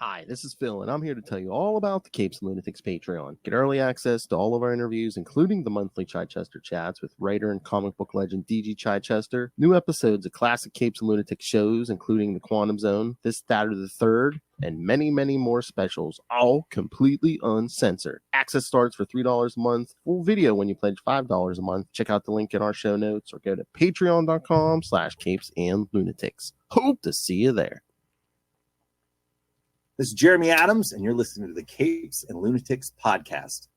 Hi, this is Phil, and I'm here to tell you all about the Capes and Lunatics Patreon. Get early access to all of our interviews, including the monthly Chichester chats with writer and comic book legend DG Chichester, new episodes of classic Capes and Lunatics shows, including The Quantum Zone, This, That, or the Third, and many, many more specials, all completely uncensored. Access starts for $3 a month, full video when you pledge $5 a month. Check out the link in our show notes or go to patreon.com/capesandlunatics. Hope to see you there. This is Jeremy Adams, and you're listening to the Capes and Lunatics podcast.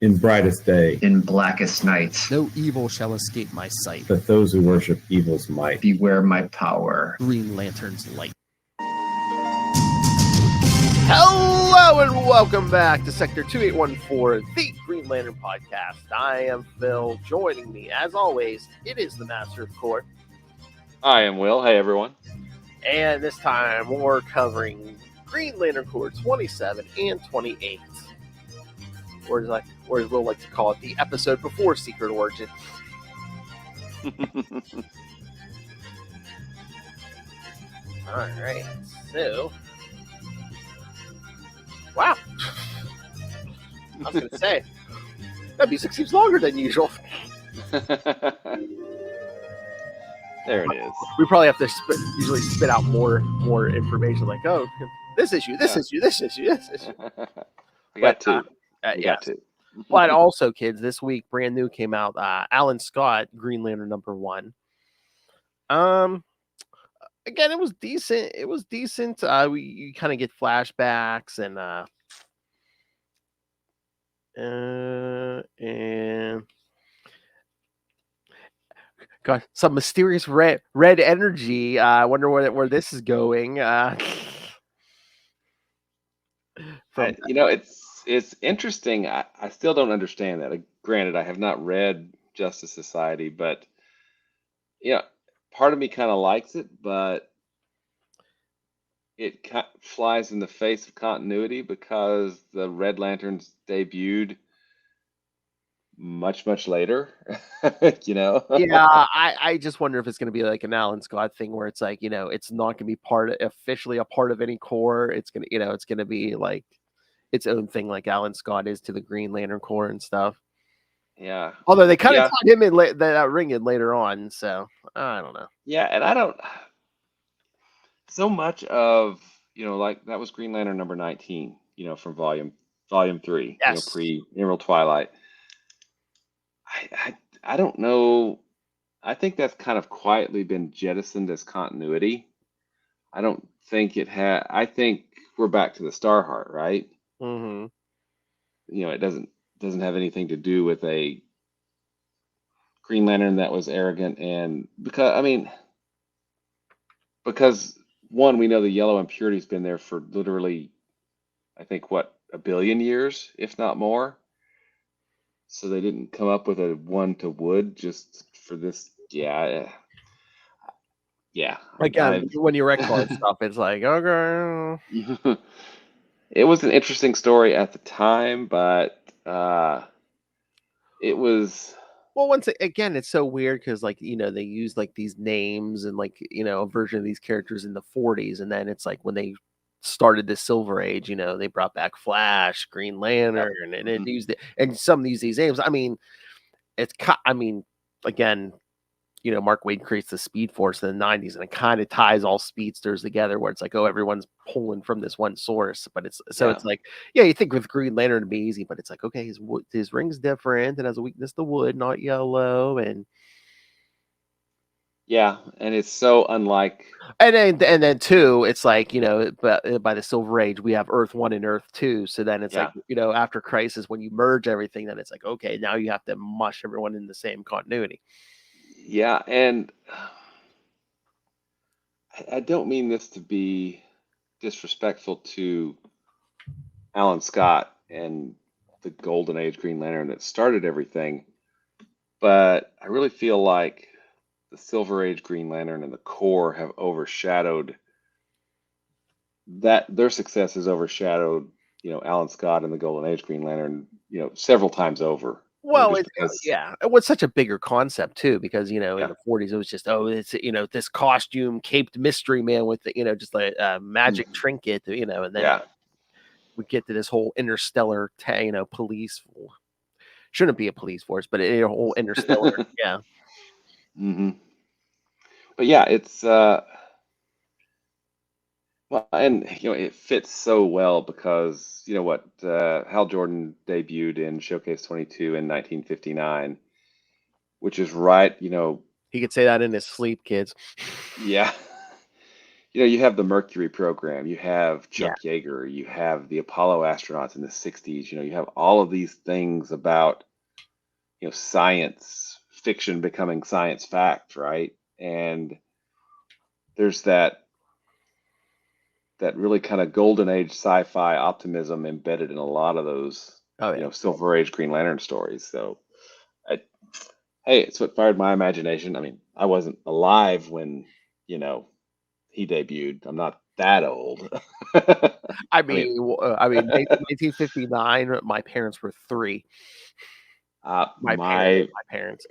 In brightest day, in blackest night, no evil shall escape my sight, but those who worship evil's might. Beware my power. Green Lantern's light. Hello and welcome back to Sector 2814, the Green Lantern podcast. I am Phil. Joining me, as always, it is the Master of the Court. I am Will. Hey, everyone. And this time we're covering Green Lantern Corps 27 and 28. Or as Will like to call it, the episode before Secret Origin. Alright, so... Wow. I was going to say, that music seems longer than usual. There it is. We probably have to usually spit out more information, like, oh, this issue. I got two. Yes. But also, kids, this week, brand new came out. Alan Scott, Green Lantern #1. Again, it was decent. You kind of get flashbacks and got some mysterious red energy. I wonder where this is going. It's interesting. I still don't understand that. Granted, I have not read Justice Society, but part of me kind of likes it, but it flies in the face of continuity because the Red Lanterns debuted much later. Yeah, I just wonder if it's going to be like an Alan Scott thing where it's like, it's not going to be officially a part of any core. It's going to, it's going to be like its own thing, like Alan Scott is to the Green Lantern Corps and stuff. Yeah. Although they kind of tied him in that ring in later on, so I don't know. Yeah, and I don't. So much of like that was Green Lantern number 19, from volume 3, yes. Pre-Emerald Twilight. I don't know. I think that's kind of quietly been jettisoned as continuity. I don't think it had. I think we're back to the Starheart, right? Mm-hmm. It doesn't have anything to do with a Green Lantern that was arrogant, and because one, we know the yellow impurity's been there for literally, I think, a billion years, if not more. So they didn't come up with a one to wood just for this. Yeah. Like when you record stuff, it's like, okay. It was an interesting story at the time, but it was. Well, once again, it's so weird because, like, they use like these names and like a version of these characters in the 40s, and then it's like when they started the Silver Age, they brought back Flash, Green Lantern, and it used it, and some use these names. I mean, again, Mark Waid creates the Speed Force in the 90s, and it kind of ties all speedsters together where it's like, oh, everyone's pulling from this one source. But it's like, you think with Green Lantern it'd be easy, but it's like, okay, his ring's different and has a weakness to wood, not yellow, and and it's so unlike. And then too, it's like, but by the Silver Age we have Earth 1 and Earth 2, so then it's like, after Crisis, when you merge everything, then it's like, okay, now you have to mush everyone in the same continuity. Yeah, and I don't mean this to be disrespectful to Alan Scott and the Golden Age Green Lantern that started everything, but I really feel like the Silver Age Green Lantern and the Corps have overshadowed that. Their success has overshadowed, Alan Scott and the Golden Age Green Lantern, several times over. Well, just it's because, yeah, it was such a bigger concept too, because in Yeah. the 40s it was just it's this costume caped mystery man with the just like a magic trinket, and then yeah, we get to this whole interstellar police shouldn't be a police force, but a whole interstellar yeah. hmm but yeah, it's well, and it fits so well because what Hal Jordan debuted in Showcase 22 in 1959, which is right, He could say that in his sleep, kids. yeah. You have the Mercury program, you have Yeah. Chuck Yeager, you have the Apollo astronauts in the 60s, you have all of these things about, science fiction becoming science fact, right? And there's that really kind of golden age sci-fi optimism embedded in a lot of those, Oh yeah. Silver Age Green Lantern stories. So, hey, it's what fired my imagination. I mean, I wasn't alive when, he debuted. I'm not that old. I mean 1959. My parents were 3. My My parents.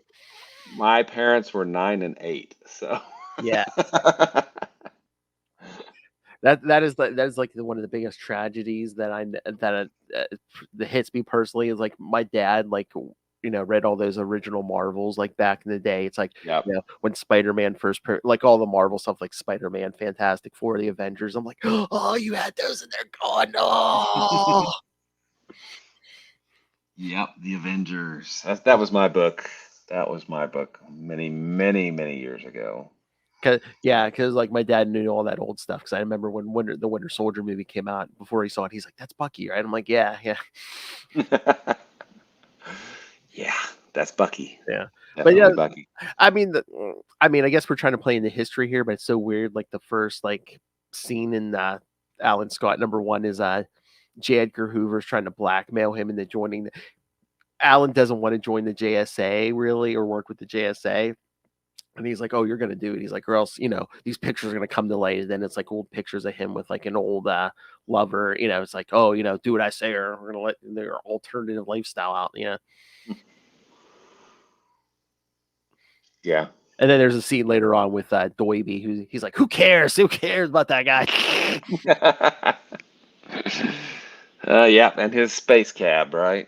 my parents were 9 and 8, so Yeah. That is like one of the biggest tragedies that hits me personally is like my dad read all those original Marvels like back in the day. It's like Yep. when Spider-Man like all the Marvel stuff like Spider-Man, Fantastic Four, the Avengers. I'm like, oh, you had those and they're gone. Oh. Yep, the Avengers. That was my book. That was my book many, many, many years ago. Because like my dad knew all that old stuff. Because I remember when the Winter Soldier movie came out. Before he saw it, he's like, "That's Bucky, right?" I'm like, "Yeah." Yeah, that's Bucky. Yeah. Definitely But yeah, Bucky. I mean, I guess we're trying to play into history here, but it's so weird. Like the first scene in Alan Scott #1 is J. Edgar Hoover's trying to blackmail him into joining. Alan doesn't want to join the JSA really or work with the JSA. And he's like, "Oh, you're gonna do it." He's like, "Or else, these pictures are gonna come to light." And then it's like old pictures of him with like an old lover. It's like, "Oh, do what I say, or we're gonna let their alternative lifestyle out." Yeah. And then there's a scene later on with Doiby, he's like, "Who cares? Who cares about that guy?" Yeah, and his space cab, right?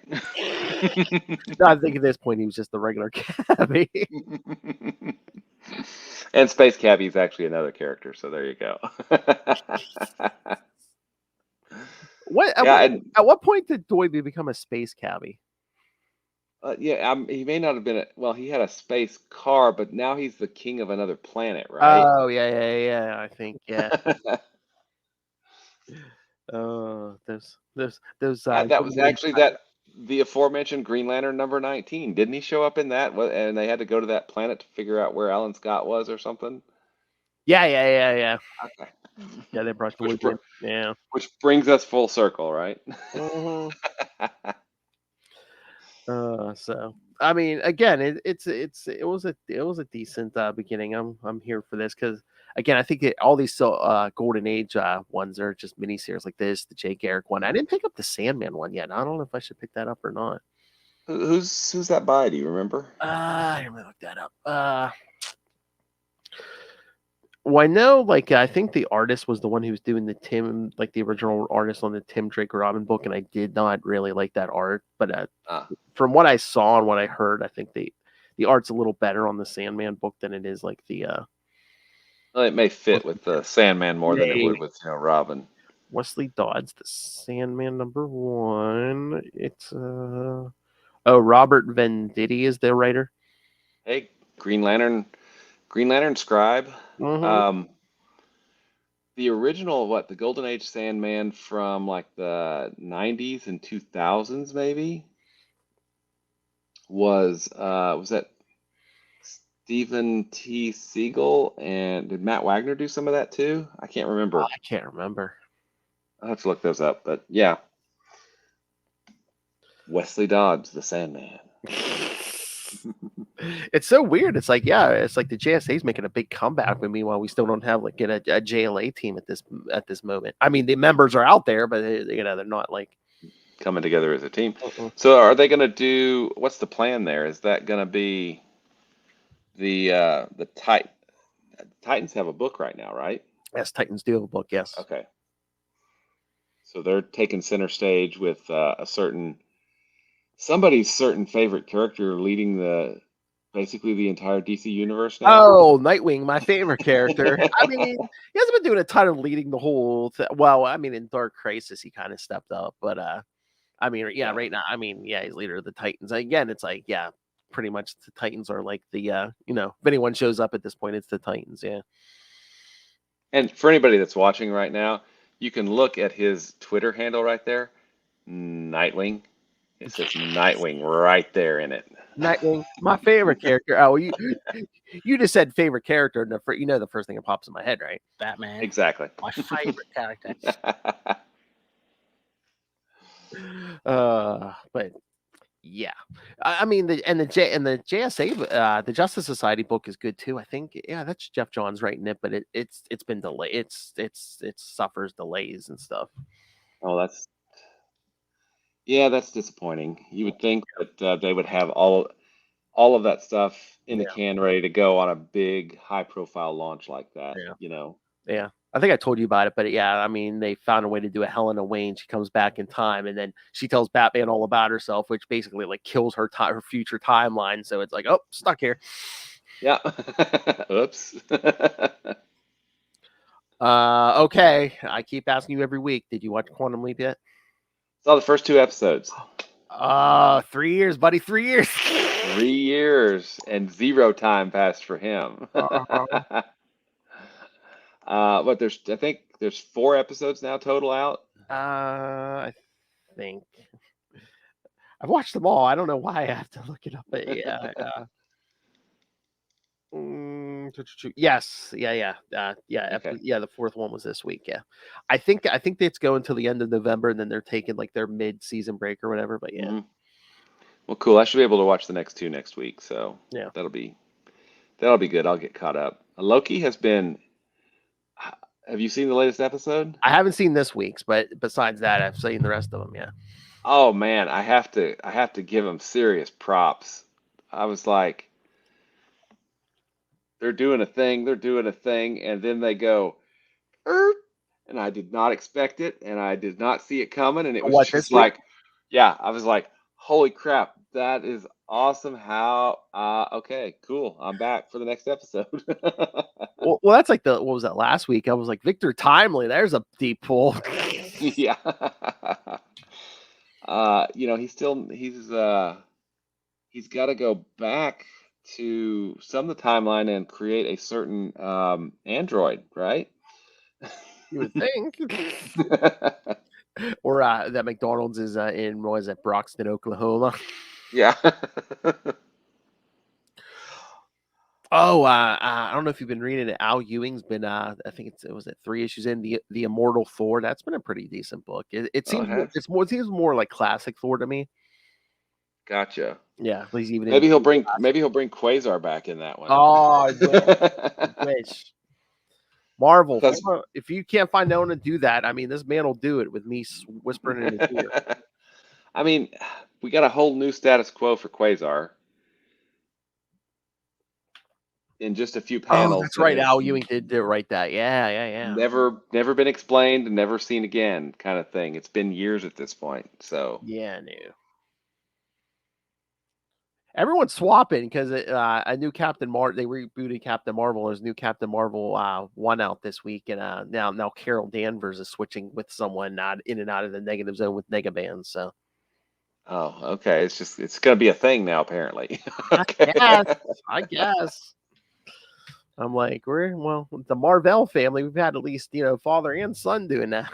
No, I think at this point he was just the regular cabbie. And Space Cabbie is actually another character, so there you go. At what point did Doiby become a space cabbie? He may not have been well, he had a space car, but now he's the king of another planet, right? Oh yeah. I think yeah. Those That was actually the aforementioned Green Lantern number 19. Didn't he show up in that? And they had to go to that planet to figure out where Alan Scott was or something? Yeah. Okay. Yeah, they brought Doiby in. Yeah. Which brings us full circle, right? Mhm. So I mean, again, it was a decent beginning. I'm here for this because again, I think all these Golden Age ones are just miniseries like this, the Jay Garrick one. I didn't pick up the Sandman one yet. I don't know if I should pick that up or not. Who's that by? Do you remember? I'm gonna look that up. Well, I know, I think the artist was the one who was doing the original artist on the Tim Drake Robin book, and I did not really like that art. But from what I saw and what I heard, I think the art's a little better on the Sandman book than it is like the. Well, it may fit with the Sandman more than it would with Robin. Wesley Dodds, the Sandman #1. It's Robert Venditti is the writer. Hey, Green Lantern scribe. Mm-hmm. The original, the Golden Age Sandman from like the 90s and 2000s maybe was that Stephen T. Siegel, and did Matt Wagner do some of that too? I can't remember. I can't remember. I'll have to look those up, but yeah. Wesley Dodds, the Sandman. It's so weird. It's like the JSA's making a big comeback, but meanwhile we still don't have a JLA team at this moment. I mean, the members are out there, but they're not like coming together as a team. Uh-uh. So are they going to do? What's the plan there? Is that going to be the Titans have a book right now, right? Yes, Titans do have a book. Yes. Okay. So they're taking center stage with somebody's certain favorite character leading basically the entire DC universe now. Oh, Nightwing, my favorite character. I mean, he hasn't been doing a ton of leading the whole. Well, I mean, in Dark Crisis, he kind of stepped up, but I mean, yeah, right now, I mean, yeah, he's leader of the Titans. Again, it's like, yeah, pretty much the Titans are like the, if anyone shows up at this point, it's the Titans. Yeah. And for anybody that's watching right now, you can look at his Twitter handle right there, Nightwing. It says Nightwing right there in it. Nightwing, my favorite character. Oh, you just said favorite character, and the first thing that pops in my head, right? Batman. Exactly. My favorite character. But yeah, I mean, the JSA, the Justice Society book is good too. I think, yeah, that's Jeff Johns writing it, but it's been delayed. It suffers delays and stuff. Oh, that's disappointing. You would think that they would have all of that stuff in the can ready to go on a big high profile launch like that. Yeah. I think I told you about it, but yeah, I mean, they found a way to do a Helena Wayne. She comes back in time, and then she tells Batman all about herself, which basically like kills her future timeline. So it's like, oh, stuck here. Yeah. Oops. Okay. I keep asking you every week. Did you watch Quantum Leap yet? Saw the first 2 episodes. 3 years, buddy. 3 years. 3 years and 0 time passed for him. But I think there's 4 episodes now total out. I think I've watched them all. I don't know why I have to look it up, but yeah. Yes, yeah. Okay. The 4th one was this week. Yeah, I think it's going till the end of November, and then they're taking like their mid-season break or whatever. But yeah. Mm-hmm. Well, cool. I should be able to watch the next 2 next week, so yeah, that'll be good. I'll get caught up. Loki has been. Have you seen the latest episode? I haven't seen this week's, but besides that, I've seen the rest of them. Yeah. Oh man, I have to give them serious props. I was like, they're doing a thing, and then they go, and I did not expect it, and I did not see it coming, and it was What, just this like, yeah, I was like, holy crap, that is awesome. How, okay, cool. I'm back for the next episode. well, that's like what was that last week? I was like, Victor Timely, there's a deep pull. Yeah. He's got to go back to some of the timeline and create a certain android, right? You would think. Or that McDonald's is in, what is it, Broxton, Oklahoma? Yeah. Oh, I don't know if you've been reading it. Al Ewing's been, I think it was 3 issues in the Immortal Thor. That's been a pretty decent book. It seems it seems more like classic Thor to me. Gotcha. Yeah, he's even maybe he'll bring Quasar back in that one. Oh, I wish. Marvel, if you can't find no one to do that, I mean, this man will do it with me whispering in his ear. I mean, we got a whole new status quo for Quasar in just a few panels. Oh, that's right. Al Ewing did write that. Yeah. Never been explained and never seen again, kind of thing. It's been years at this point. So yeah, everyone's swapping because a new Captain Marvel. They rebooted Captain Marvel. There's new Captain Marvel 1 out this week, and now Carol Danvers is switching with someone not in and out of the negative zone with Negabands. So. Oh, okay. It's gonna be a thing now, apparently. Okay. I guess. I'm like, the Marvel family. We've had at least father and son doing that.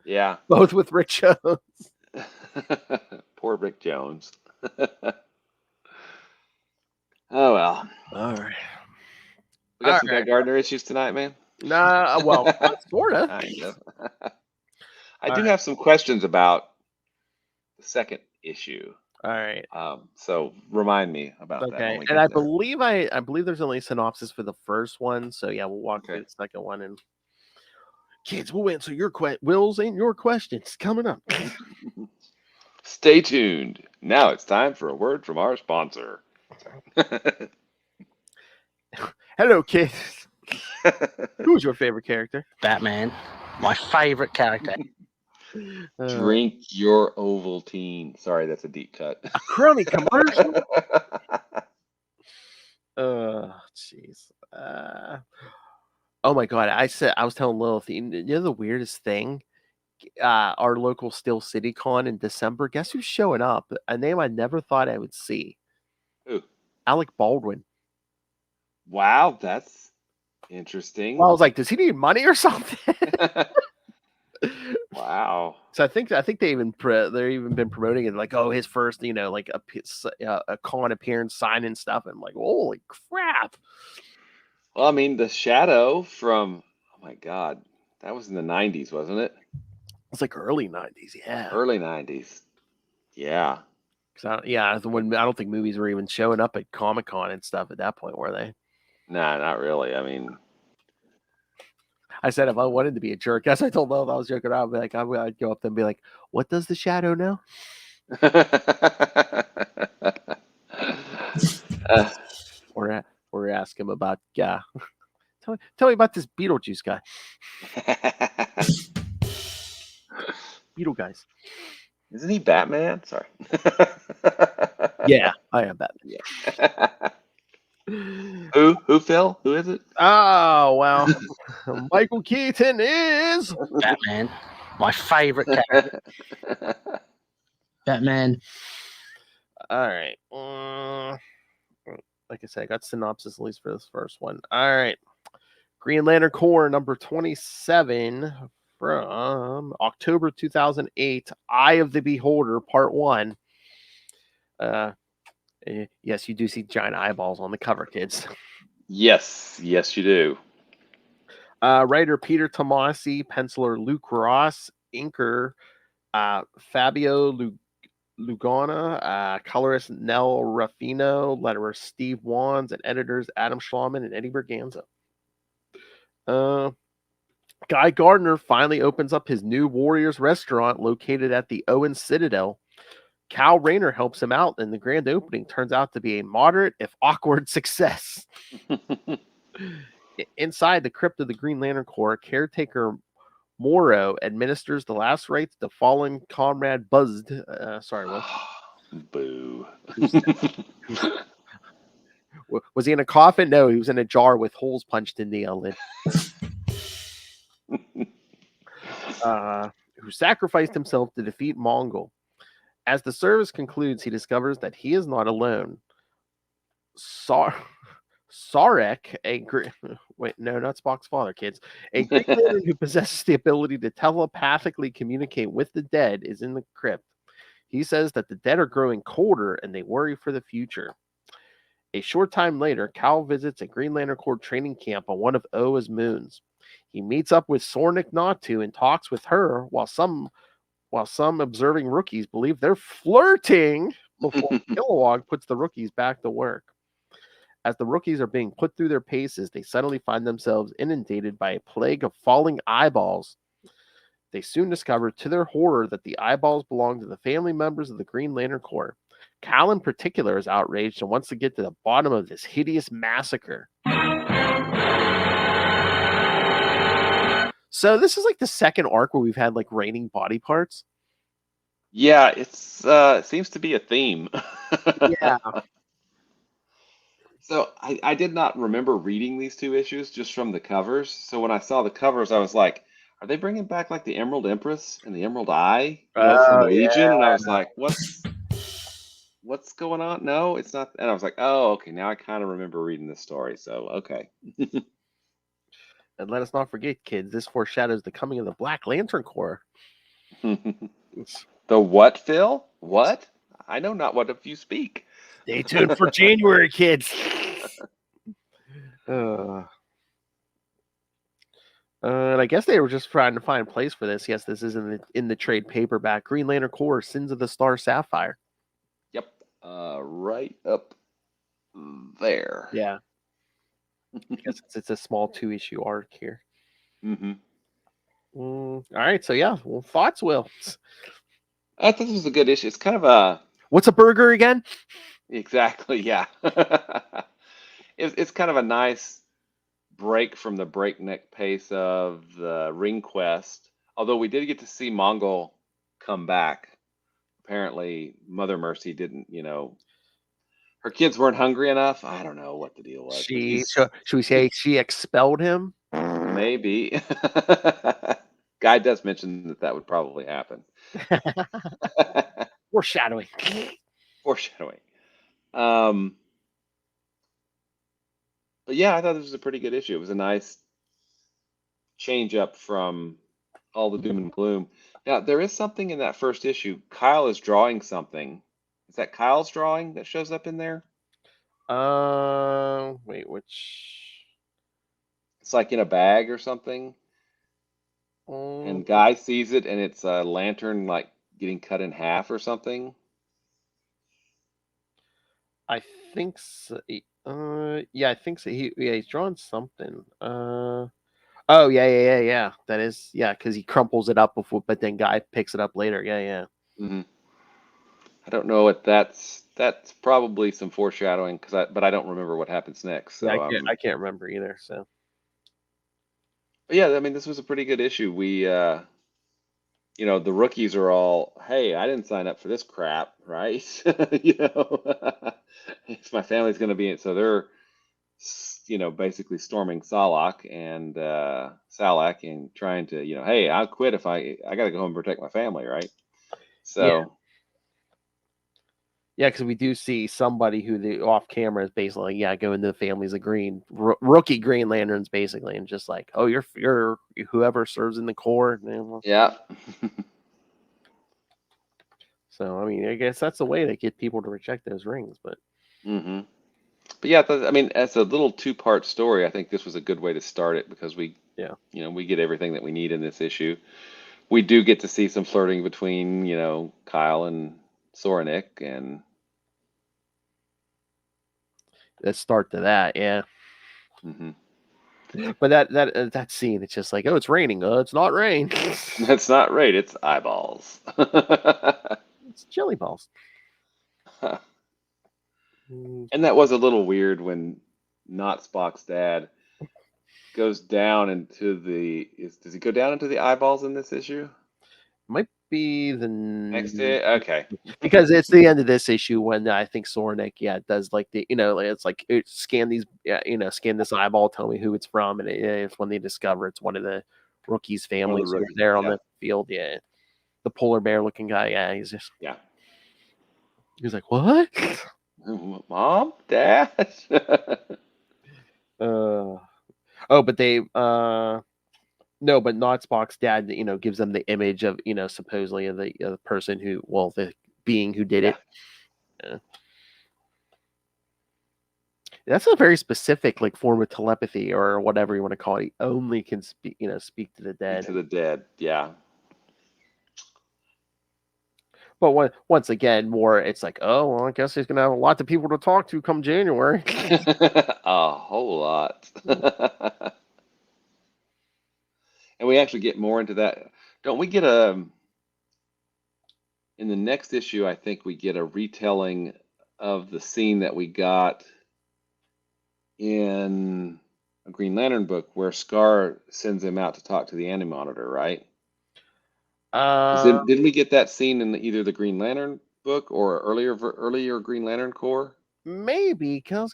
Yeah. Both with Rick Jones. Poor Rick Jones. Oh well. All right. We got some Guy Gardner issues tonight, man. Nah, well, sorta. Kind of. I do have some questions about the second issue. All right. So remind me about that. Okay. And I believe there's only a synopsis for the first one. So yeah, we'll walk through the second one, and kids, we'll answer your questions coming up. Stay tuned. Now it's time for a word from our sponsor. Hello, kids. Who's your favorite character? Batman, my favorite character. Drink your Ovaltine. Sorry, that's a deep cut. A crummy commercial. Jeez. Oh my god! I was telling Lilith, you know the weirdest thing? Our local Steel City Con in December. Guess who's showing up? A name I never thought I would see. Who? Alec Baldwin. Wow, that's interesting. Well, I was like, does he need money or something? Wow. So I think they even they're even been promoting it like, oh, his first, like a con appearance, sign and stuff. And I'm like, holy crap! Well, I mean, the Shadow from, oh my God, that was in the 90s, wasn't it? It's like early 90s, yeah. Early 90s. Yeah. I don't think movies were even showing up at Comic-Con and stuff at that point, were they? Nah, not really. I mean, I said if I wanted to be a jerk, as I told Love, I was joking around, I'd be like, I'd go up there and be like, what does the Shadow know? Or ask him about, tell me about this Beetlejuice guy. Beetle guys. Isn't he Batman? Sorry. Yeah, I am Batman. Yeah. Who, Phil? Who is it? Oh, well, Michael Keaton is Batman, my favorite character. Batman. All right. Like I said, I got synopsis at least for this first one. All right. Green Lantern Corps number 27 from October 2008. Eye of the Beholder, part 1. Yes, you do see giant eyeballs on the cover, kids. Yes, you do. Writer Peter Tomasi, penciler Luke Ross, inker Fabio Lugana, colorist Nell Ruffino, letterer Steve Wands, and editors Adam Schlauman and Eddie Berganza. Guy Gardner finally opens up his new Warriors restaurant located at the Owen Citadel. Cal Rayner helps him out, and the grand opening turns out to be a moderate, if awkward, success. Inside the crypt of the Green Lantern Corps, caretaker Morrow administers the last rites to fallen comrade Buzzed. Sorry, what? Boo. Was he in a coffin? No, he was in a jar with holes punched in the lid. Who sacrificed himself to defeat Mongol. As the service concludes, he discovers that he is not alone. Sarek, not Spock's father, kids. A Green Lantern who possesses the ability to telepathically communicate with the dead is in the crypt. He says that the dead are growing colder and they worry for the future. A short time later, Cal visits a Green Lantern Corps training camp on one of Oa's moons. He meets up with Soranik Natu and talks with her while some observing rookies believe they're flirting before Kilowog puts the rookies back to work. As the rookies are being put through their paces, they suddenly find themselves inundated by a plague of falling eyeballs. They soon discover, to their horror, that the eyeballs belong to the family members of the Green Lantern Corps. Cal, in particular, is outraged and wants to get to the bottom of this hideous massacre. So this is like the second arc where we've had like raining body parts. Yeah, it seems to be a theme. Yeah. So I did not remember reading these two issues just from the covers. So when I saw the covers, I was like, are they bringing back like the Emerald Empress and the Emerald Eye from Legion? And I was like, what's going on? No, it's not. And I was like, oh, okay. Now I kind of remember reading this story. So, okay. And let us not forget, kids, this foreshadows the coming of the Black Lantern Corps. The what, Phil? What? I know not what if you speak. Stay tuned for January, kids. And I guess they were just trying to find a place for this. Yes, this is in the trade paperback. Green Lantern Corps, Sins of the Star Sapphire. Yep. Right up there. Yeah. I guess it's a small 2-issue arc here. Mm-hmm. All right. So, yeah. Well, thoughts, Will? I thought this was a good issue. It's kind of a What's a burger again? exactly, yeah. It's kind of a nice break from the breakneck pace of the Ring Quest. Although we did get to see Mongol come back. Apparently, Mother Mercy didn't, her kids weren't hungry enough. I don't know what the deal was, but Should we say she expelled him? maybe. Guy does mention that would probably happen. Foreshadowing. Foreshadowing. But yeah, I thought this was a pretty good issue. It was a nice change up from all the doom and gloom. Now, there is something in that first issue. Kyle is drawing something. Is that Kyle's drawing that shows up in there? Wait, which? It's like in a bag or something. And Guy sees it, and it's a lantern like getting cut in half or something. I think so. Yeah, I think so. He's drawing something. Oh yeah. That is because he crumples it up before, but then Guy picks it up later. Yeah. Mm-hmm. I don't know what that's probably some foreshadowing but I don't remember what happens next. So I can't remember either. So, but yeah, I mean, this was a pretty good issue. We, the rookies are all, hey, I didn't sign up for this crap, right? If my family's going to be in, so they're, basically storming Salak and Salak and trying to, hey, I'll quit if I got to go home and protect my family, right? So. Yeah, because we do see somebody who the off camera is basically going to the families of Green rookie Green Lanterns basically, and just like, oh, you're whoever serves in the Corps. Yeah. So I mean, I guess that's the way to get people to reject those rings, but. Mm-hmm. But yeah, I mean, as a little two-part story, I think this was a good way to start it because we get everything that we need in this issue. We do get to see some flirting between, Kyle and Soranik, and Let's start to that, yeah. mm-hmm. But that scene, it's just like, oh, it's raining. It's not rain. That's not right. It's eyeballs. It's chili balls. And that was a little weird when not Spock's dad goes down into does he go down into the eyeballs in this issue? Might be the Next day? Okay. because it's the end of this issue when I think Soranik does like the it's like scan these scan this eyeball, tell me who it's from, and it's when they discover it's one of the rookies' families who were there on the field. Yeah, the polar bear looking guy. Yeah, he's just he's like, what? Mom, Dad. But they no, but not Spock's dad, gives them the image of, supposedly of the person who, the being who did it. Yeah. That's a very specific form of telepathy or whatever you want to call it. He only can speak, speak to the dead. To the dead, yeah. But once again, more it's like, oh, well, I guess he's gonna have a lot of people to talk to come January. A whole lot. And we actually get more into that. Don't we get in the next issue, I think we get a retelling of the scene that we got in a Green Lantern book where Scar sends him out to talk to the Anti-Monitor, right? Didn't we get that scene in either the Green Lantern book or earlier Green Lantern Corps? Maybe, because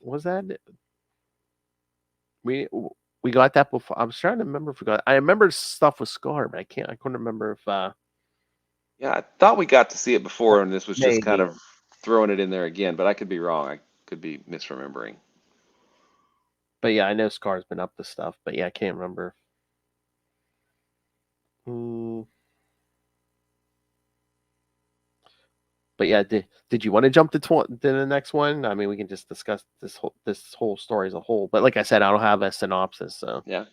was that we got that before? I was trying to remember if we got. I remember stuff with Scar, but I couldn't remember if. Yeah, I thought we got to see it before, and this was maybe. Just kind of throwing it in there again. But I could be wrong. I could be misremembering. But yeah, I know Scar's been up to stuff. But yeah, I can't remember. But yeah, did you want to jump to the next one? I mean, we can just discuss this whole story as a whole. But like I said, I don't have a synopsis, so yeah.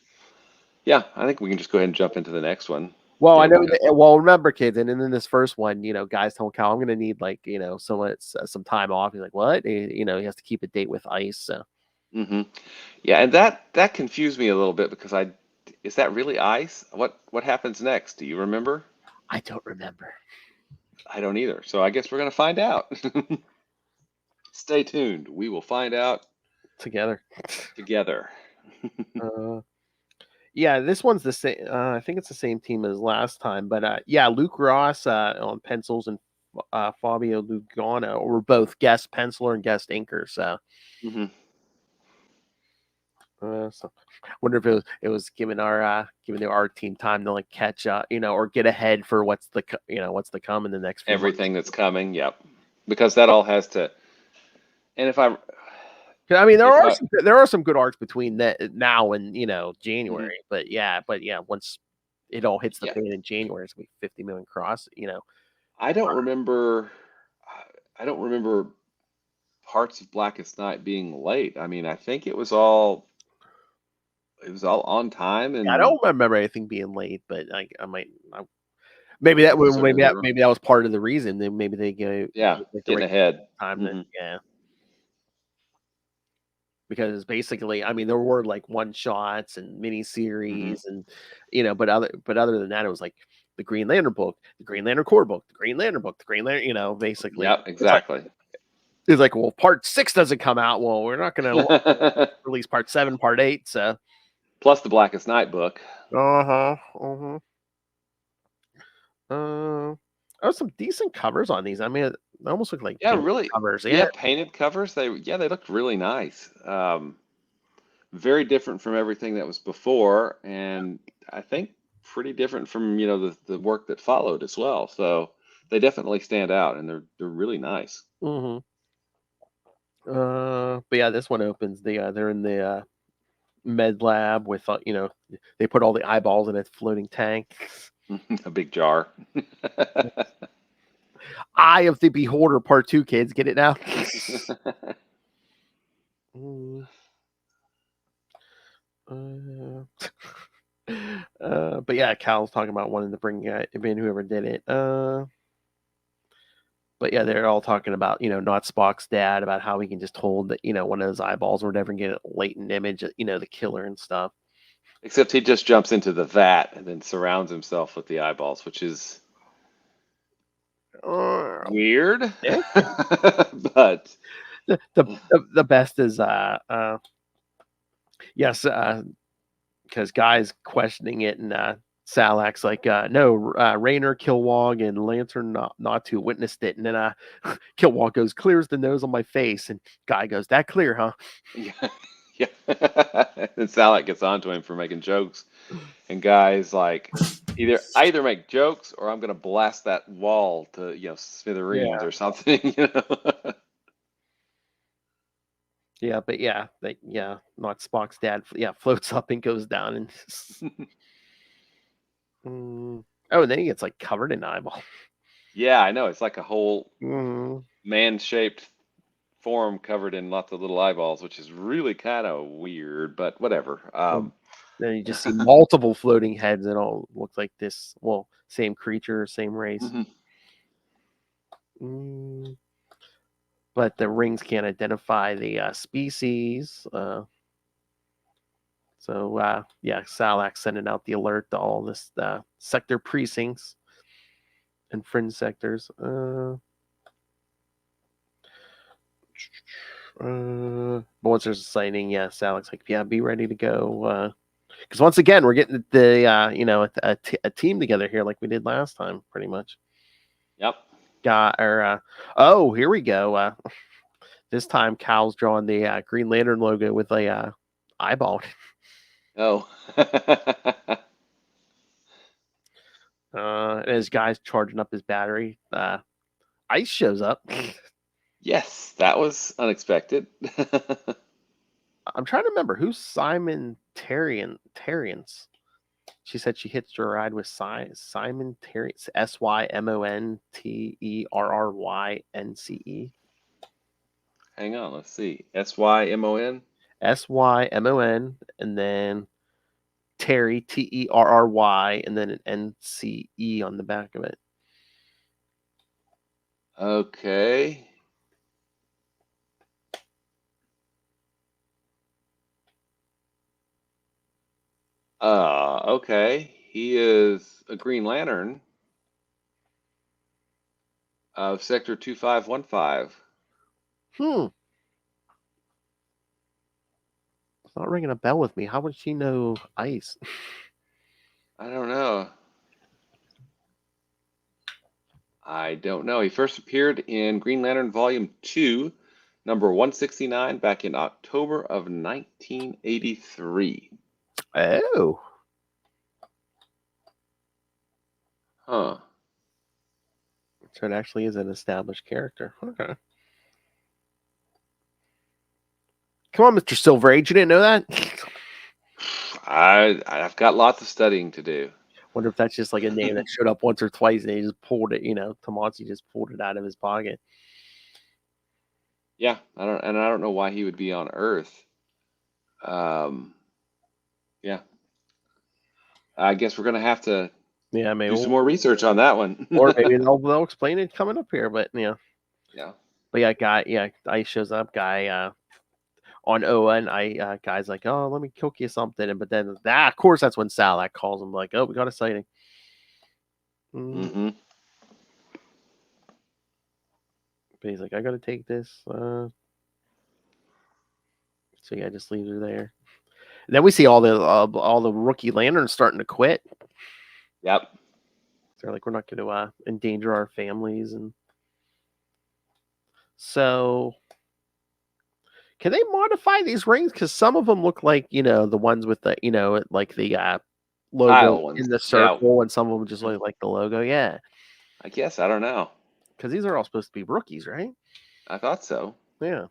I think we can just go ahead and jump into the next one. Well, I know. Well, remember, kids, and in this first one, guys told Cal, I'm going to need some time off. He's like, what? He has to keep a date with Ice. So. Mm-hmm. Yeah, and that confused me a little bit because is that really Ice? What happens next? Do you remember? I don't remember. I don't either. So I guess we're going to find out. Stay tuned. We will find out Together. together. Yeah, this one's the same. I think it's the same team as last time, but yeah, Luke Ross on pencils and Fabio Lugano were both guest penciler and guest inker. So, hmm so I wonder if it was giving our team time to like catch up, or get ahead for what's to come in the next few months. Everything that's coming. Yep. Because that all has to. And if I. I mean, If I- there are some good arcs between that now and January, Mm-hmm. but yeah, once it all hits the Yeah. fan in January, it's gonna be 50 million cross. I don't remember. I don't remember parts of Blackest Night being late. I mean, I think it was all on time, I and don't remember anything being late, but maybe that was part of the reason. Then maybe they go yeah, like getting ahead. time. Mhm. Yeah, because basically, I mean, there were like one shots and mini series, and but other than that, it was like the Green Lantern book, the Green Lantern Core book, the Green Lantern book, the Green Lantern. Basically, Yep, exactly. It's like, well, part 6 doesn't come out. Well, we're not going to release part 7, part 8. So, plus the Blackest Night book. Oh, some decent covers on these. I mean, they almost look like Really covers. Yeah, painted covers. They looked really nice. Very different from everything that was before, and I think pretty different from the work that followed as well. So they definitely stand out, and they're really nice. But yeah, this one opens. They're in the med lab with they put all the eyeballs in a floating tank. A big jar. Eye of the Beholder Part 2, kids, get it now. But yeah, Cal's talking about wanting to bring in whoever did it. But yeah, they're all talking about not Spock's dad, about how he can just hold that one of those eyeballs or whatever and get a latent image, the killer and stuff. Except he just jumps into the vat and then surrounds himself with the eyeballs, which is weird. But the best is yes, because Guy's questioning it, and Salak's like, no, Raynor, Kilwog, and Lantern not to witnessed it. And then Kilwog goes, clear as the nose on my face. And Guy goes, that clear, huh? yeah. And Salak gets onto him for making jokes. And Guy's like, I either make jokes or I'm going to blast that wall to, smithereens or something, Yeah, but not Spock's dad. Yeah, floats up and goes down, and and then he gets like covered in eyeball. Yeah, I know. It's like a whole man-shaped form covered in lots of little eyeballs, which is really kind of weird, but whatever. Then you just see multiple floating heads, and all look like this. Well, same creature, same race. But the rings can't identify the species. So Salak sending out the alert to all this sector precincts and fringe sectors. But once there's a sighting, Salak's like, yeah, be ready to go. Because once again, we're getting a team together here like we did last time, pretty much. Yep. Here we go. This time, Cal's drawing the Green Lantern logo with a eyeball. Oh. As Guy's charging up his battery, Ice shows up. Yes, that was unexpected. I'm trying to remember who's Simon Terrience. She said she hitched her ride with Simon Terrience. SYMONTERRYNCE. Hang on, let's see. SYMON? SYMON, and then Terry, TERRY, and then an NCE on the back of it. Okay. Okay. He is a Green Lantern. of Sector 2515. It's not ringing a bell with me. How would she know ice? I don't know. I don't know. He first appeared in Green Lantern Volume 2, number 169, back in October of 1983. Oh. Huh. So it actually is an established character. Okay. Come on, Mr. Silver Age. You didn't know that? I've got lots of studying to do. Wonder if that's just like a name that showed up once or twice and he just pulled it, Tomasi just pulled it out of his pocket. Yeah, I don't know why he would be on Earth. Yeah. I guess we're gonna have to Yeah, maybe do some more research on that one. or maybe they'll explain it coming up here, but yeah. Yeah. But yeah, Ice shows up, guy on Owen. Guy's like, oh, let me cook you something, but then of course that's when Salak calls him like, oh, we got a sighting. Mm-hmm. But he's like, I gotta take this. So yeah, just leaves her there. And then we see all the rookie lanterns starting to quit. Yep. They're like, we're not going to endanger our families, and so can they modify these rings? Because some of them look like the ones with the like the logo Tile ones. in the Yeah. circle, and some of them just look like the logo. Yeah, I guess I don't know. because these are all supposed to be rookies, right? I thought so. Yeah.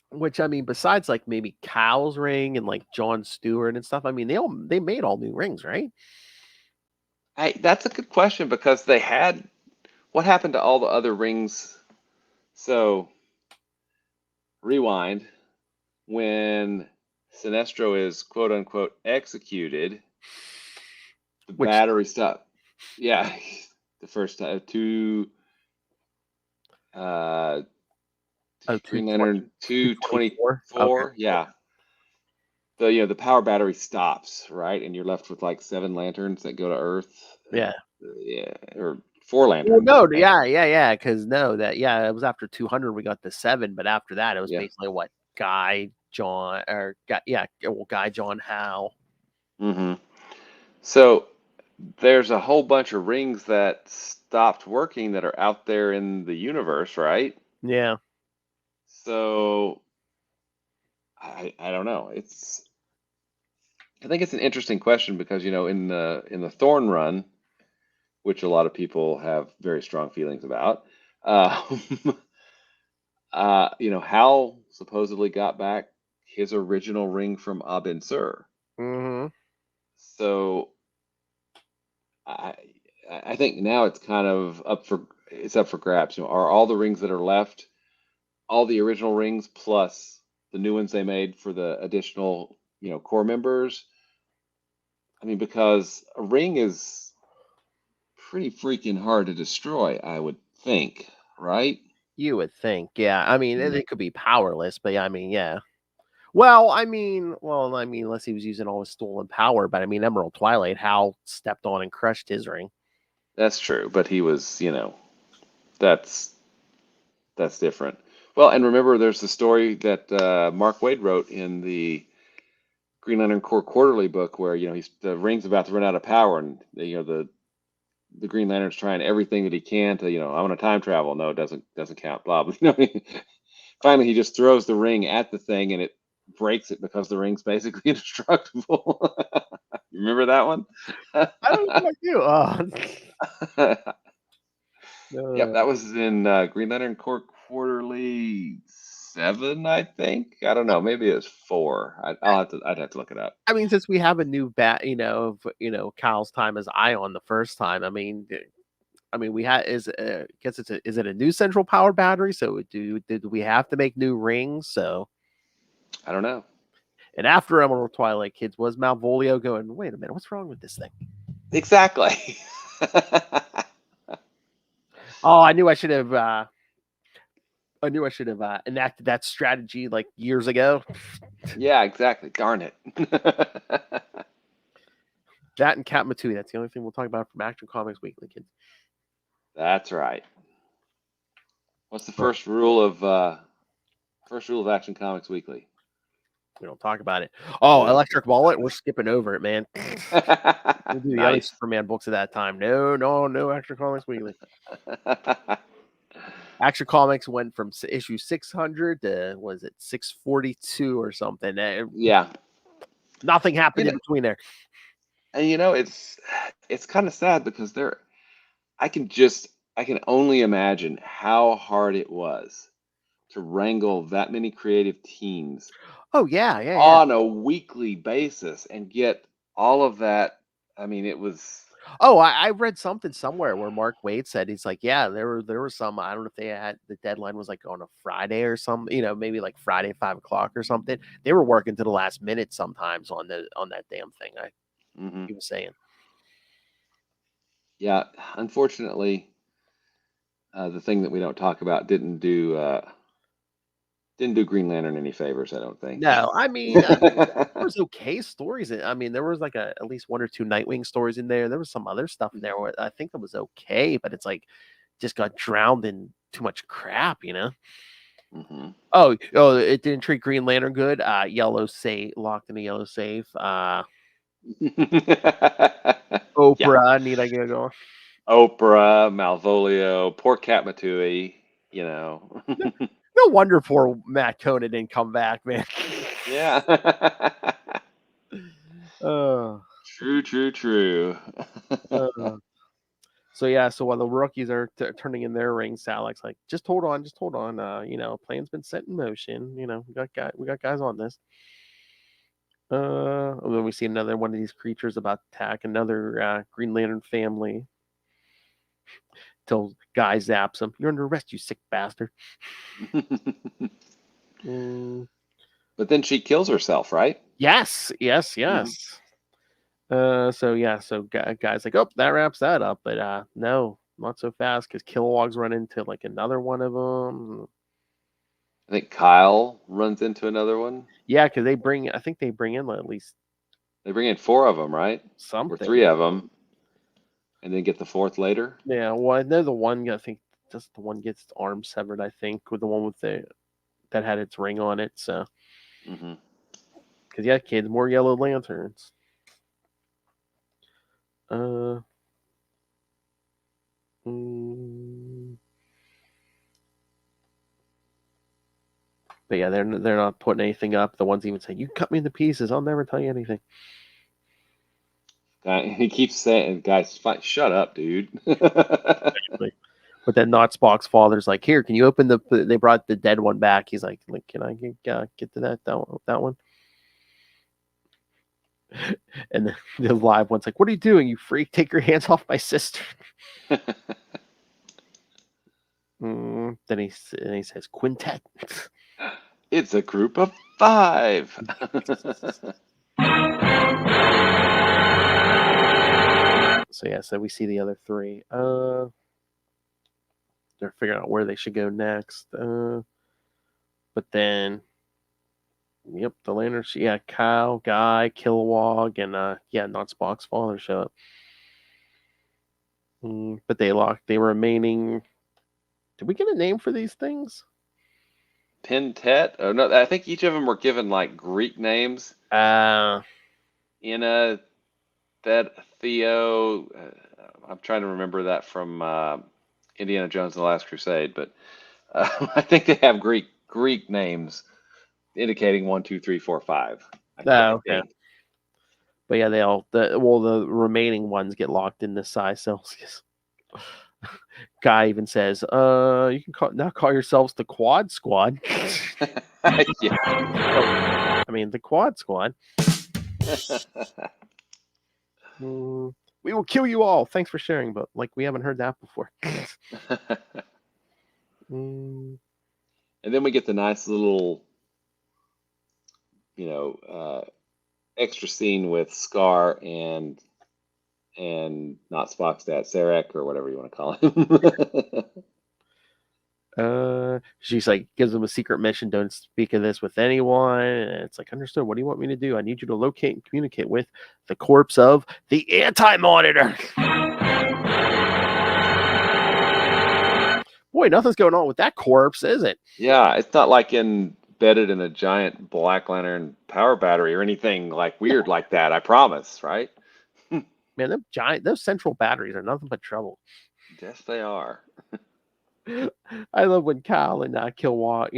Which I mean, besides like maybe Cal's ring and like John Stewart and stuff, I mean they made all new rings, right? That's a good question because what happened to all the other rings? So rewind, when Sinestro is quote unquote executed, the battery stopped. Yeah, the first time Green Lantern 224. Okay. Yeah. The power battery stops, right? And you're left with like 7 lanterns that go to Earth. Yeah. Yeah, or 4 lanterns. Well, no, yeah, because it was after 200 we got the 7, but after that it was basically what Guy, John, Howe. Mm-hmm. So there's a whole bunch of rings that stopped working that are out there in the universe, right? Yeah. So I don't know. I think it's an interesting question because in the Thorn run, which a lot of people have very strong feelings about, Hal supposedly got back his original ring from Abin Sur. Mm-hmm. So I think now it's kind of up for grabs. Are all the rings that are left all the original rings plus the new ones they made for the additional core members? I mean, because a ring is pretty freaking hard to destroy, I would think, right? You would think, yeah. I mean, it could be powerless, but I mean, yeah. Well, I mean, unless he was using all his stolen power, but I mean, Emerald Twilight, Hal stepped on and crushed his ring. That's true, but he was, that's different. Well, and remember, there's the story that Mark Waid wrote in the Green Lantern Corps Quarterly book, where the ring's about to run out of power, and the Green Lantern's trying everything that he can to I want to time travel. No, it doesn't count. Blah blah. Finally, he just throws the ring at the thing, and it breaks it because the ring's basically indestructible. Remember that one? I don't know about you. Yep, that was in Green Lantern Corps Quarterly 7, I think. I don't know. Maybe it was 4. I'd have to look it up. I mean, since we have a new Kyle's time as Ion the first time. I mean, we had is it a new central power battery? So did we have to make new rings? So I don't know. And after Emerald Twilight Kids, was Malvolio going, wait a minute, what's wrong with this thing? Exactly. Oh, I knew I should have enacted that strategy like years ago. Yeah, exactly. Darn it. That and Cat Matui. That's the only thing we'll talk about from Action Comics Weekly, kids. That's right. What's the first rule of Action Comics Weekly? We don't talk about it. Oh, We don't Electric talk about Bullet. it. We're skipping over it, man. We'll do the other Nice. Superman books at that time. No Action Comics Weekly. Action Comics went from issue 600 to, was it 642 or something? Yeah. Nothing happened You in know- between there. And it's kind of sad because I can only imagine how hard it was to wrangle that many creative teams Oh, yeah. on a weekly basis and get all of that. I mean, it was. Oh, I read something somewhere where Mark Waid said he's like, yeah, there were some. I don't know if they had the deadline was like on a Friday or something, maybe like Friday 5 o'clock or something. They were working to the last minute sometimes on that damn thing. Mhm. He was saying. Yeah, unfortunately, the thing that we don't talk about didn't do Green Lantern any favors. I don't think. No, I mean, there was okay stories. I mean, there was like at least 1 or 2 Nightwing stories in there. There was some other stuff in there where I think it was okay, but it's like just got drowned in too much crap, Mhm. Oh, it didn't treat Green Lantern good. Yellow safe locked in a yellow safe. Oprah, need I get going? Oprah, Malvolio, poor Cat Matui, No wonder poor Matt Kona didn't come back, man. Yeah. True. So yeah, so while the rookies are turning in their rings, Alex like, just hold on. Plan's been set in motion. We got guys on this. And then we see another one of these creatures about to attack another Green Lantern family. Till Guy zaps him. You're under arrest, you sick bastard. But then she kills herself, right? Yes. So Guy's like, oh, that wraps that up. But no, not so fast because Kilowog's run into like another one of them. I think Kyle runs into another one. Yeah, because I think they bring in at least They bring in 4 of them, right? something. Or 3 of them. And then get the 4th later. Yeah, well, I know the one, I think just the one gets its arm severed, I think, with the one with that had its ring on it. So, because yeah, kids, more Yellow Lanterns. But yeah, they're not putting anything up. The ones even say, "You cut me into pieces. I'll never tell you anything." He keeps saying, "Guys, shut up, dude." But then not Spock's father's like, "Here, can you open the?" They brought the dead one back. He's like, "Can I get to that one?" And the live one's like, "What are you doing, you freak? Take your hands off my sister." Then he says, "Quintet." It's a group of 5. So we see the other 3. They're figuring out where they should go next. But then, yep, the Lanterns. Yeah, Kyle, Guy, Kilowog, and not Spock's father show up. But they locked the remaining. Did we get a name for these things? Pentet? Oh no, I think each of them were given like Greek names. Ina, Theo. I'm trying to remember that from Indiana Jones and the Last Crusade, but I think they have Greek names indicating 1, 2, 3, 4, 5. Okay. But yeah, the remaining ones get locked in the psi cells. Guy even says, "You can now call yourselves the Quad Squad." Yeah. I mean, the Quad Squad. We will kill you all. Thanks for sharing, but like we haven't heard that before. And then we get the nice little, extra scene with Scar and not Spock's dad, Sarek, or whatever you want to call him. She's like, gives him a secret mission. Don't speak of this with anyone. And it's like, understood. What do you want me to do? I need you to locate and communicate with the corpse of the Anti-Monitor. Boy, nothing's going on with that corpse, is it? Yeah, it's not like embedded in a giant Black Lantern power battery or anything like weird like that. I promise, right? Man, those central batteries are nothing but trouble. Yes, they are. I love when Kyle and Kilwog,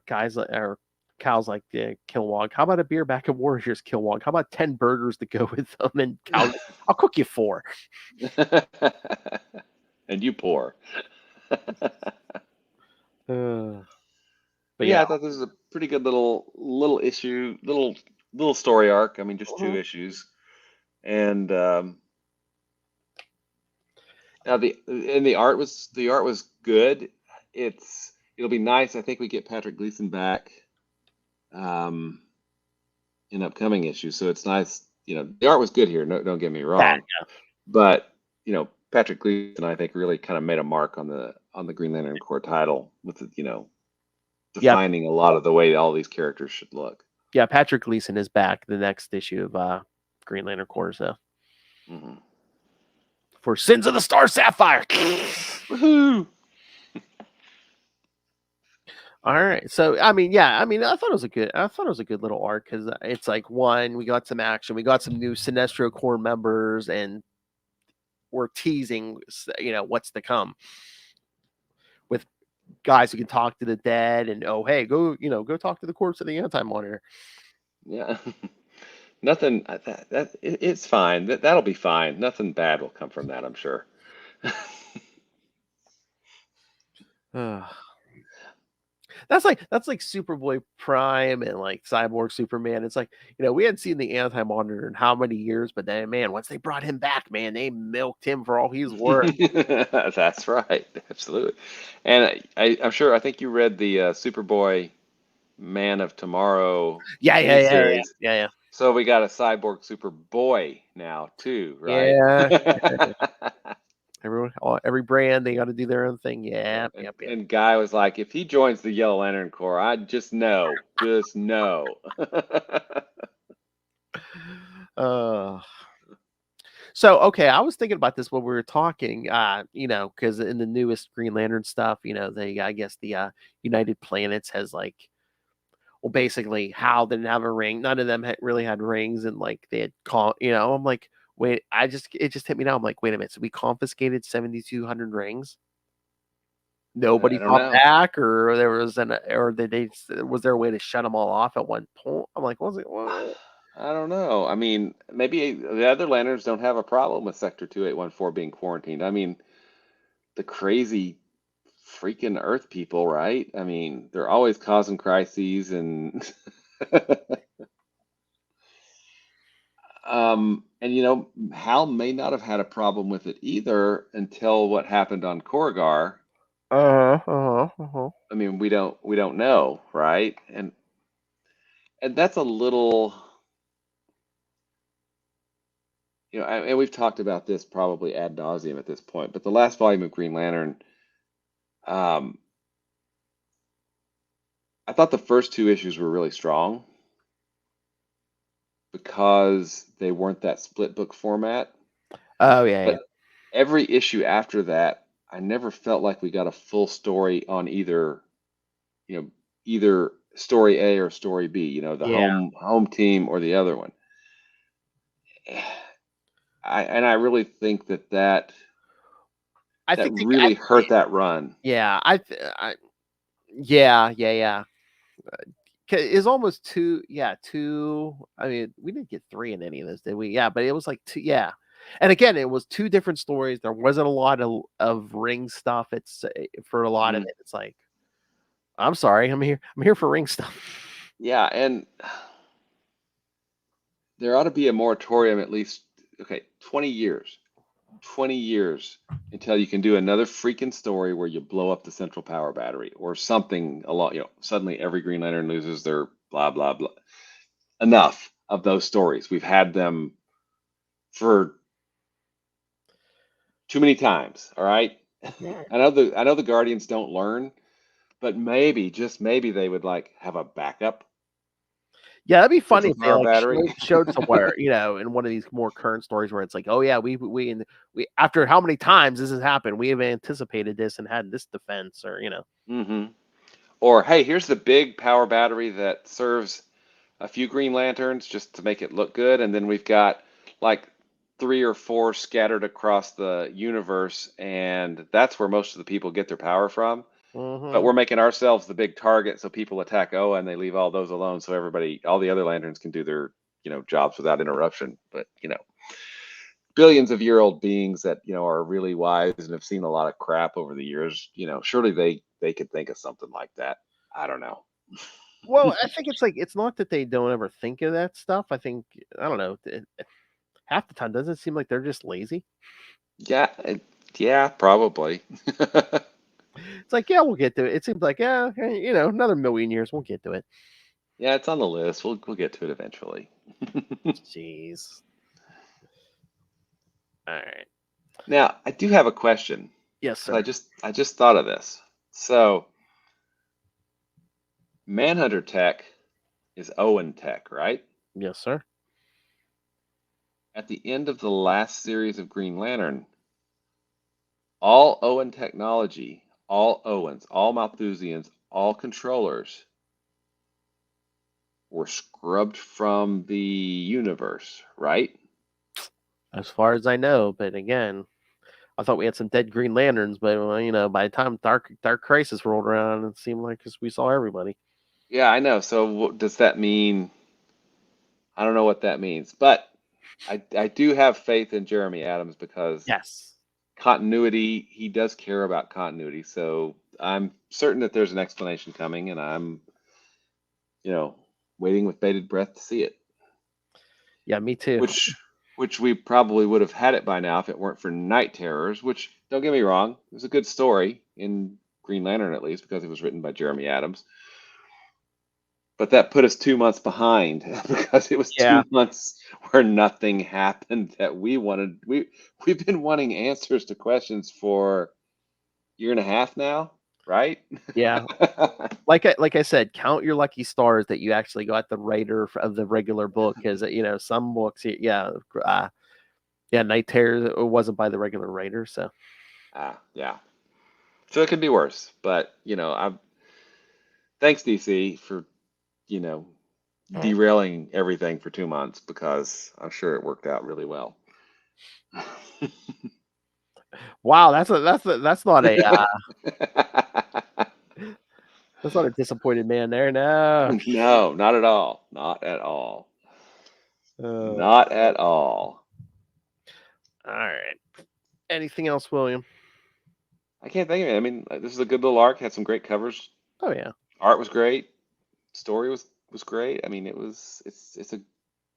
guys or Kyle's like, Kilwog, how about a beer back at Warriors, Kilwog? How about 10 burgers to go with them? And Kyle's like, I'll cook you 4. And you poor. But yeah, yeah, I thought this was a pretty good little issue, little story arc. I mean, just 2 issues, and now the art was good. It'll be nice. I think we get Patrick Gleason back in upcoming issues, so it's nice. The art was good here. No, don't get me wrong, but Patrick Gleason, I think, really kind of made a mark on the Green Lantern Corps title with defining a lot of the way all these characters should look. Yeah, Patrick Gleason is back the next issue of Green Lantern Corps, so for Sins of the Star Sapphire. Woohoo! All right, so I thought it was a good little arc because it's like, one, we got some action, we got some new Sinestro Corps members, and we're teasing, what's to come with guys who can talk to the dead, and hey, go talk to the corpse of the Anti-Monitor. Yeah, nothing. It's fine. That'll be fine. Nothing bad will come from that, I'm sure. That's like Superboy Prime and like Cyborg Superman. It's like, we hadn't seen the Anti-Monitor in how many years, but then, man, once they brought him back, man, they milked him for all he's worth. That's right, absolutely. And I think you read the Superboy Man of Tomorrow series. Yeah. So we got a Cyborg Superboy now too, right? Yeah. Every brand, they got to do their own thing. Yeah. And Guy was like, if he joins the Yellow Lantern Corps, I just know. So, okay, I was thinking about this when we were talking, because in the newest Green Lantern stuff, I guess the United Planets has like, well, basically, Hal didn't have a ring. None of them really had rings, and like they had I'm like, wait, it just hit me now. I'm like, wait a minute, so we confiscated 7,200 rings. Nobody fought back, or was there a way to shut them all off at one point? I'm like, what? I don't know. I mean, maybe the other lanterns don't have a problem with Sector 2814 being quarantined. I mean, the crazy freaking Earth people, right? I mean, they're always causing crises, and and Hal may not have had a problem with it either until what happened on Korrigar. I mean, we don't know, right? And that's a little, and we've talked about this probably ad nauseum at this point, but the last volume of Green Lantern, I thought the first 2 issues were really strong because they weren't that split book format. Oh, yeah. But every issue after that, I never felt like we got a full story on either story A or story B, the home team or the other one. I really think that really hurt that run. Yeah, yeah. It's almost 2. Yeah, 2. I mean, we didn't get 3 in any of this, did we? Yeah, but it was like 2. Yeah, and again, it was 2 different stories. There wasn't a lot of ring stuff. It's for a lot of it. It's like, I'm sorry, I'm here for ring stuff. Yeah, and there ought to be a moratorium at least. Okay, 20 years until you can do another freaking story where you blow up the central power battery or something along, suddenly every Green Lantern loses their blah, blah, blah. Enough of those stories. We've had them for too many times. All right. I know the Guardians don't learn, but maybe, just maybe, they would like have a backup. Yeah, that'd be funny Central if they power like battery. showed somewhere, in one of these more current stories where it's like, oh yeah, we after how many times this has happened, we have anticipated this and had this defense, or Mm-hmm. Or hey, here's the big power battery that serves a few Green Lanterns just to make it look good, and then we've got like 3 or 4 scattered across the universe, and that's where most of the people get their power from. But we're making ourselves the big target, so people attack Oa and they leave all those alone, so all the other lanterns can do their, jobs without interruption. But billions of year old beings that are really wise and have seen a lot of crap over the years, surely they could think of something like that. I don't know. Well, I think it's like it's not that they don't ever think of that stuff. I think I don't know. Half the time, doesn't it seem like they're just lazy? Yeah, yeah, probably. It's like, yeah, we'll get to it. It seems like, yeah, another million years, we'll get to it. Yeah, it's on the list. We'll get to it eventually. Jeez. All right. Now, I do have a question. Yes, 'Cause sir. I just thought of this. So, Manhunter tech is Owen tech, right? Yes, sir. At the end of the last series of Green Lantern, all Owen technology, all Owens, all Malthusians, all controllers were scrubbed from the universe, right? As far as I know, but again, I thought we had some dead Green Lanterns, but by the time Dark Crisis rolled around, it seemed like we saw everybody. Yeah, I know. So what does that mean? I don't know what that means, but I do have faith in Jeremy Adams because Yes. continuity, he does care about continuity. So I'm certain that there's an explanation coming, and I'm, waiting with bated breath to see it. Yeah, me too. Which we probably would have had it by now if it weren't for Night Terrors, which, don't get me wrong, it was a good story in Green Lantern, at least because it was written by Jeremy Adams. But that put us 2 months behind because it was Yeah. 2 months where nothing happened that we wanted. We've been wanting answers to questions for a year and a half now, right? Yeah. Like I said, count your lucky stars that you actually got the writer of the regular book, because some books, yeah, Night Terrors, it wasn't by the regular writer, so Yeah. So it could be worse, but I'm thanks DC for derailing everything for 2 months, because I'm sure it worked out really well. wow, that's not a that's not a disappointed man there. No. No, not at all. Not at all. Uh, Not at all. all right. Anything else, William? I can't think of it. I mean, this is a good little arc. Had some great covers. Oh yeah. Art was great. Story was great. I mean, it's a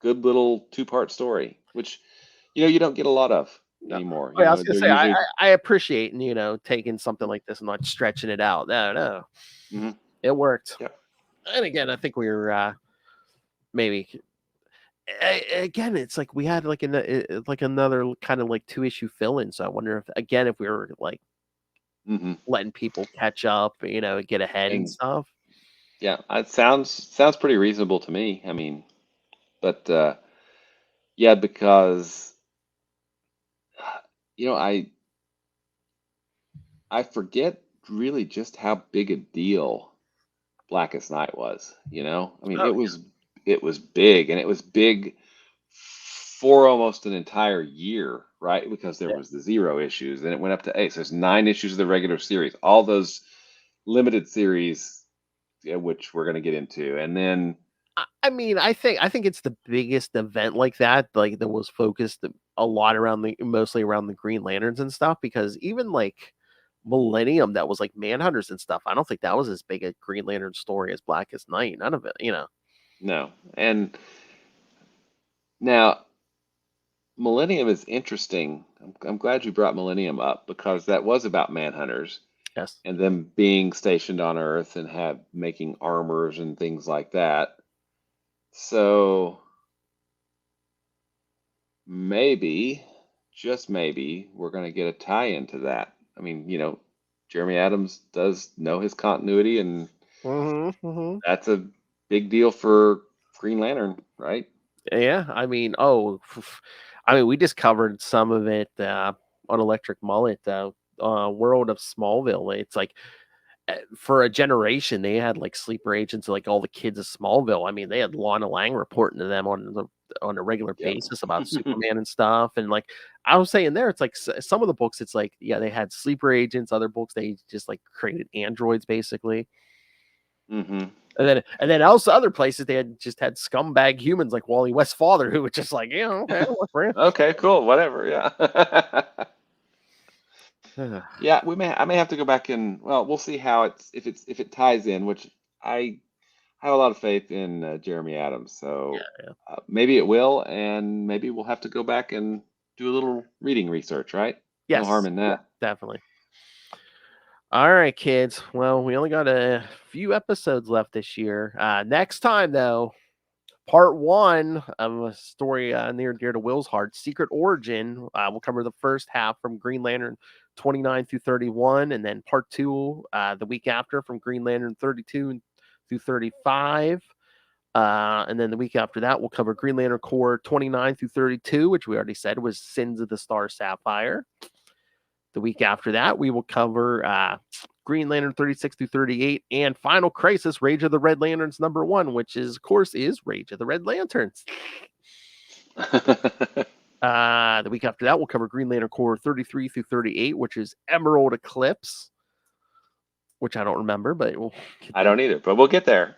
good little 2-part story, which you don't get a lot of No. anymore. Oh, yeah, I was gonna They're say usually I appreciate taking something like this and not stretching it out. No, Mhm. it worked. Yep. And again, I think we were maybe again, it's like we had like another kind of like 2-issue fill-in. So I wonder if we were like hmm letting people catch up, get ahead and And stuff. yeah, it sounds pretty reasonable to me. I mean, but yeah, because you know, I forget really just how big a deal Blackest Night was. I mean, Oh, it was big, and it was big for almost an entire year, right? Because there yeah. was the 0 issues, then it went up to 8. So there's 9 issues of the regular series, all those limited series, yeah, which we're going to get into, and then I mean, I think it's the biggest event like that was focused a lot mostly around the Green Lanterns and stuff, because even like Millennium, that was like Manhunters and stuff. I don't think that was as big a Green Lantern story as Blackest Night. None of it. no, and now Millennium is interesting. I'm glad you brought Millennium up, because that was about Manhunters Yes. and them being stationed on Earth and making armors and things like that. So maybe, just maybe, we're going to get a tie into that. I mean, Jeremy Adams does know his continuity, and Mm-hmm. that's a big deal for Green Lantern, right? Yeah, I mean, we just covered some of it on Electric Mullet, World of Smallville. It's like for a generation, they had like sleeper agents, like all the kids of Smallville. I mean, they had Lana Lang reporting to them on a regular Yep. basis about Superman and stuff. And like I was saying there, it's like some of the books, it's like, yeah, they had sleeper agents. Other books, they just like created androids basically. Mm-hmm. And then also other places they had scumbag humans like Wally West's father, who was just like, okay, okay, cool, whatever, yeah. Yeah, I may have to go back and we'll see how if it ties in, which I have a lot of faith in Jeremy Adams, so maybe it will, and maybe we'll have to go back and do a little reading research, right? Yes, no harm in that. Definitely. All right, kids. Well, we only got a few episodes left this year. Next time, though, part 1 of a story near and dear to Will's heart, Secret Origin. We'll cover the first half from Green Lantern 29 through 31, and then part 2 the week after from Green Lantern 32 through 35. And then the week after that, we'll cover Green Lantern Corps 29 through 32, which we already said was Sins of the Star Sapphire. The week after that, we will cover Green Lantern 36 through 38 and Final Crisis, Rage of the Red Lanterns #1, which is, of course, is Rage of the Red Lanterns. The week after that, we'll cover Green Lantern Corps 33 through 38, which is Emerald Eclipse, which I don't remember, but I don't either, but we'll get there.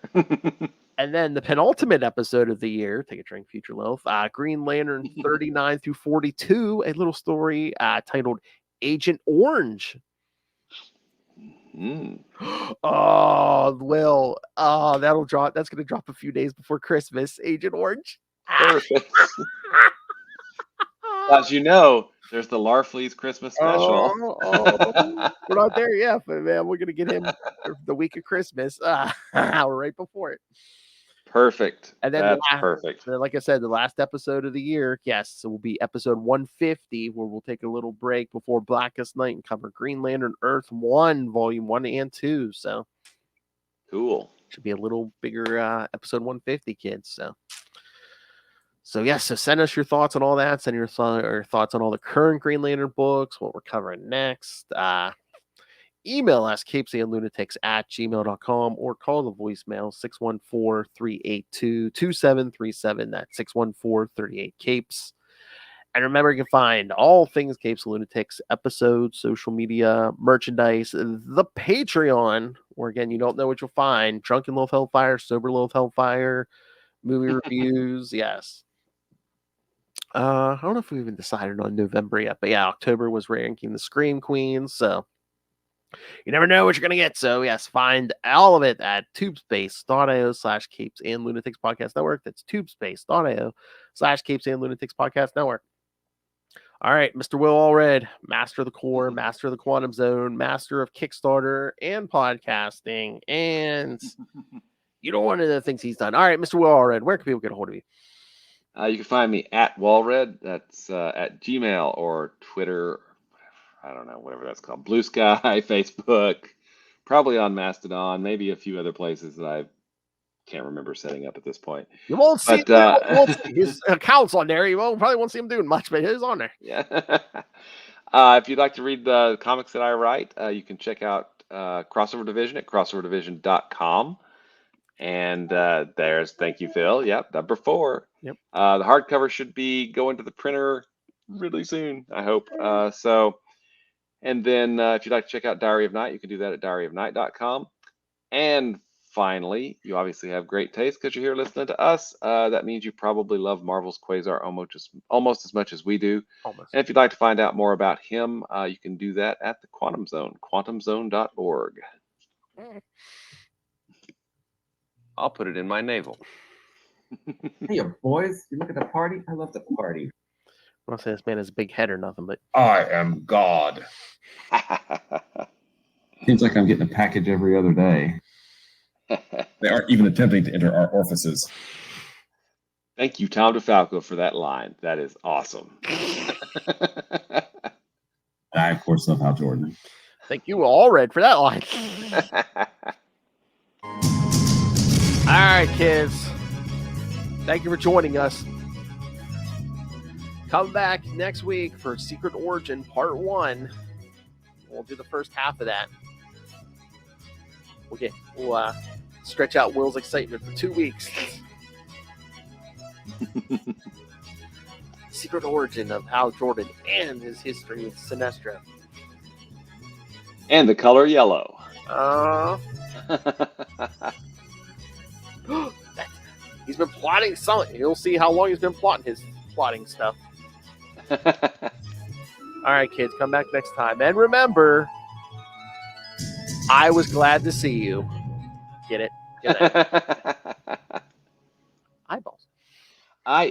And then the penultimate episode of the year, take a drink, Future Loaf, Green Lantern 39 through 42, a little story titled Agent Orange. Oh, Will. Oh, that'll drop. That's going to drop a few days before Christmas. Agent Orange. Perfect. As you know, there's the Larfleeze Christmas special. We're not there yet, but man, we're going to get him the week of Christmas. Right before it. Perfect. And then that's perfect. Like I said, the last episode of the year, yes, it will be episode 150, where we'll take a little break before Blackest Night and cover Green Lantern Earth 1, Volume 1 and 2. So cool. Should be a little bigger episode 150, kids. So yes, so send us your thoughts on all that. Send your thoughts on all the current Green Lantern books, what we're covering next. Email us, CapesandLunatics@gmail.com, or call the voicemail 614-382-2737. That's 614-38-CAPES. And remember, you can find all things Capes and Lunatics, episodes, social media, merchandise, the Patreon, where again, you don't know what you'll find. Drunken Loaf Hellfire, Sober Loaf Hellfire, movie reviews, yes. I don't know if we even decided on November yet, but yeah, October was ranking the Scream Queens, so you never know what you're going to get. So, yes, find all of it at tubespace.io/Capes and Lunatics Podcast Network. That's tubespace.io/Capes and Lunatics Podcast Network. All right, Mr. Will Allred, master of the core, master of the Quantum Zone, master of Kickstarter and podcasting. And you know, one of the things he's done. All right, Mr. Will Allred, where can people get a hold of you? You can find me at Wallred. That's at Gmail or Twitter. I don't know, whatever that's called. Blue Sky, Facebook, probably on Mastodon, maybe a few other places that I can't remember setting up at this point. You won't see his accounts on there. You probably won't see him doing much, but it is on there. Yeah. If you'd like to read the comics that I write, you can check out Crossover Division at crossoverdivision.com. And there's, thank you, Phil. Yep, number 4. Yep. The hardcover should be going to the printer really soon, I hope. And then if you'd like to check out Diary of Night, you can do that at diaryofnight.com. And finally, you obviously have great taste because you're here listening to us. That means you probably love Marvel's Quasar almost as much as we do. Almost. And if you'd like to find out more about him, you can do that at the Quantum Zone, quantumzone.org. I'll put it in my navel. Hey, boys, you look at the party? I love the party. I'm not saying this man has a big head or nothing, but I am God. Seems like I'm getting a package every other day. They aren't even attempting to enter our orifices. Thank you, Tom DeFalco, for that line. That is awesome. I, of course, love Hal Jordan. Thank you, Allred, for that line. All right, kids. Thank you for joining us. Come back next week for Secret Origin Part 1. We'll do the first half of that. We'll stretch out Will's excitement for 2 weeks. Secret Origin of Hal Jordan and his history with Sinestro. And the color yellow. He's been plotting something. You'll see how long he's been plotting his plotting stuff. All right, kids, come back next time. And remember, I was glad to see you. Get it? Get it? Eyeballs. I